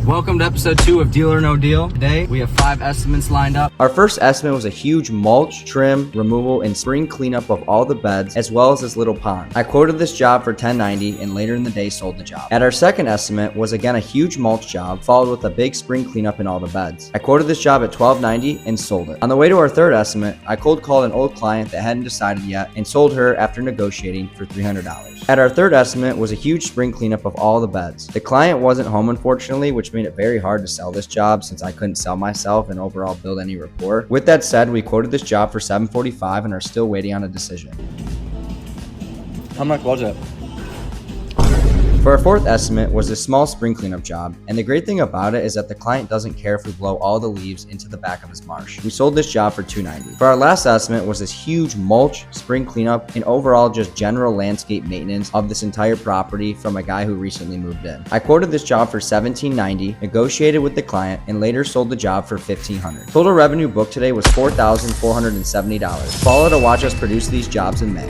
Welcome to episode 2 of Deal or No Deal. Today, we have 5 estimates lined up. Our first estimate was a huge mulch, trim, removal, and spring cleanup of all the beds, as well as this little pond. I quoted this job for $10.90 and later in the day sold the job. At our second estimate was again a huge mulch job, followed with a big spring cleanup in all the beds. I quoted this job at $12.90 and sold it. On the way to our third estimate, I cold called an old client that hadn't decided yet and sold her after negotiating for $300. At our third estimate was a huge spring cleanup of all the beds. The client wasn't home unfortunately, which made it very hard to sell this job since I couldn't sell myself and overall build any rapport. With that said, we quoted this job for $745 and are still waiting on a decision. How much was it? For our fourth estimate was this small spring cleanup job, and the great thing about it is that the client doesn't care if we blow all the leaves into the back of his marsh. We sold this job for $290. For our last estimate was this huge mulch, spring cleanup, and overall just general landscape maintenance of this entire property from a guy who recently moved in. I quoted this job for $1790, negotiated with the client, and later sold the job for $1,500. Total revenue booked today was $4,470. Follow to watch us produce these jobs in May.